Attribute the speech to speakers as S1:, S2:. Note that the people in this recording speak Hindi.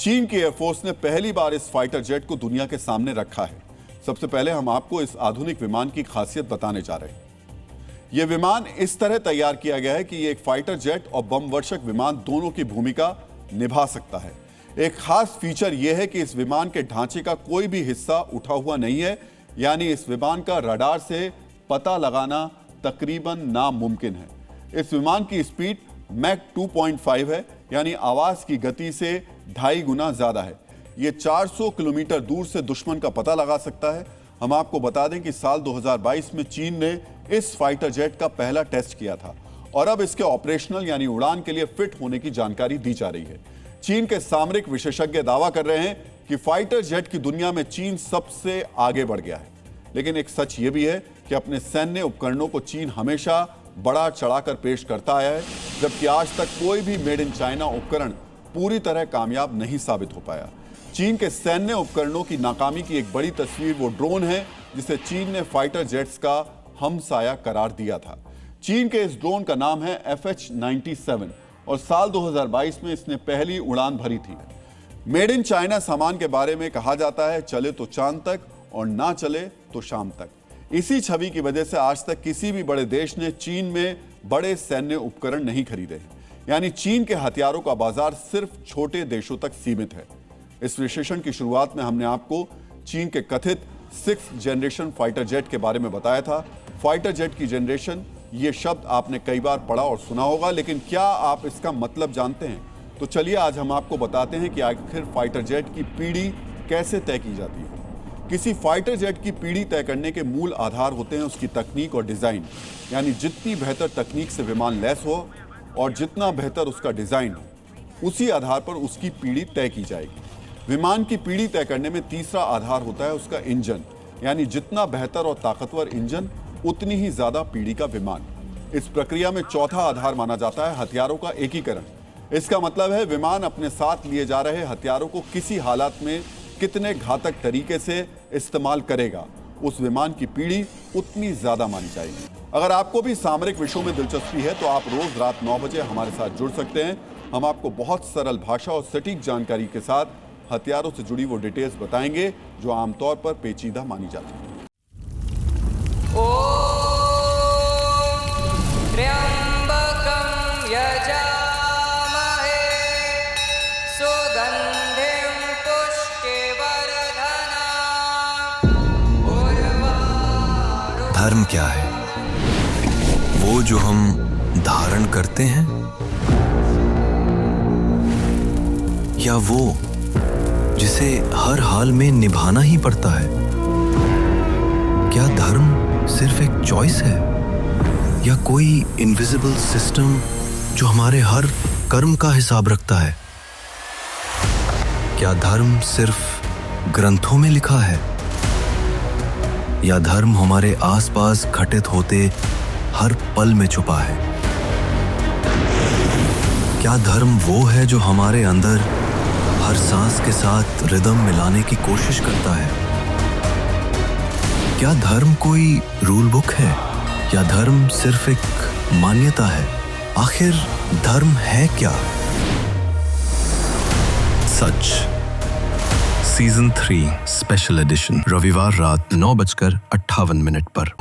S1: चीन की एयरफोर्स ने पहली बार इस फाइटर जेट को दुनिया के सामने रखा है। सबसे पहले हम आपको इस आधुनिक विमान की खासियत बताने जा रहे हैं। यह विमान इस तरह तैयार किया गया है कि यह एक फाइटर जेट और बम वर्षक विमान दोनों की भूमिका निभा सकता है। एक खास फीचर यह है कि इस विमान के ढांचे का कोई भी हिस्सा उठा हुआ नहीं है, यानी इस विमान का रडार से पता लगाना तकरीबन नामुमकिन है। इस विमान की स्पीड मैक 2.5 है, यानी आवाज की गति से 2.5 गुना ज्यादा है। यह 400 किलोमीटर दूर से दुश्मन का पता लगा सकता है। हम आपको बता दें कि साल 2022 में चीन ने इस फाइटर जेट का पहला टेस्ट किया था और अब इसके ऑपरेशनल यानी उड़ान के लिए फिट होने की जानकारी दी जा रही है। चीन के सामरिक विशेषज्ञ दावा कर रहे हैं कि फाइटर जेट की दुनिया में चीन सबसे आगे बढ़ गया है। लेकिन एक सच यह भी है कि अपने सैन्य उपकरणों को चीन हमेशा बड़ा चढ़ाकर पेश करता आया है, जबकि आज तक कोई भी मेड इन चाइना उपकरण पूरी तरह कामयाब नहीं साबित हो पाया। चीन के सैन्य उपकरणों की नाकामी की एक बड़ी तस्वीर वो ड्रोन है जिसे चीन ने फाइटर जेट्स का हमसाया करार दिया था। चीन के इस ड्रोन का नाम है FH-97 और साल 2022 में इसने पहली उड़ान भरी थी। मेड इन चाइना सामान के बारे में कहा जाता है, चले तो चांद तक और ना चले तो शाम तक। इसी छवि की वजह से आज तक किसी भी बड़े देश ने चीन में बड़े सैन्य उपकरण नहीं खरीदे, यानी चीन के हथियारों का बाजार सिर्फ छोटे देशों तक सीमित है। इस विश्लेषण की शुरुआत में हमने आपको चीन के कथित 6th जनरेशन फाइटर जेट के बारे में बताया था। फाइटर जेट की जनरेशन, ये शब्द आपने कई बार पढ़ा और सुना होगा, लेकिन क्या आप इसका मतलब जानते हैं? तो चलिए आज हम आपको बताते हैं कि आखिर फाइटर जेट की पीढ़ी कैसे तय की जाती है। किसी फाइटर जेट की पीढ़ी तय करने के मूल आधार होते हैं उसकी तकनीक और डिजाइन, यानी जितनी बेहतर तकनीक से विमान लैस हो और जितना बेहतर उसका डिजाइन हो, उसी आधार पर उसकी पीढ़ी तय की जाएगी। विमान की पीढ़ी तय करने में तीसरा आधार होता है उसका इंजन, यानी जितना बेहतर और ताकतवर इंजन उतनी ही ज्यादा पीढ़ी का विमान। इस प्रक्रिया में चौथा आधार माना जाता है हथियारों का एकीकरण। इसका मतलब है विमान अपने साथ लिए जा रहे हथियारों को किसी हालात में कितने घातक तरीके से इस्तेमाल करेगा, उस विमान की पीढ़ी उतनी ज्यादा मानी जाएगी। अगर आपको भी सामरिक विषयों में दिलचस्पी है तो आप रोज रात 9 बजे हमारे साथ जुड़ सकते हैं। हम आपको बहुत सरल भाषा और सटीक जानकारी के साथ हथियारों से जुड़ी वो डिटेल्स बताएंगे जो आमतौर पर पेचीदा मानी जाती है।
S2: धर्म क्या है? वो जो हम धारण करते हैं या वो जिसे हर हाल में निभाना ही पड़ता है? क्या धर्म सिर्फ एक चॉइस है या कोई इनविजिबल सिस्टम जो हमारे हर कर्म का हिसाब रखता है? क्या धर्म सिर्फ ग्रंथों में लिखा है या धर्म हमारे आसपास घटित होते हर पल में छुपा है? क्या धर्म वो है जो हमारे अंदर हर सांस के साथ रिदम मिलाने की कोशिश करता है? क्या धर्म कोई रूल बुक है या धर्म सिर्फ एक मान्यता है? आखिर धर्म है क्या? सच सीजन 3 स्पेशल एडिशन रविवार रात 9:58 पर।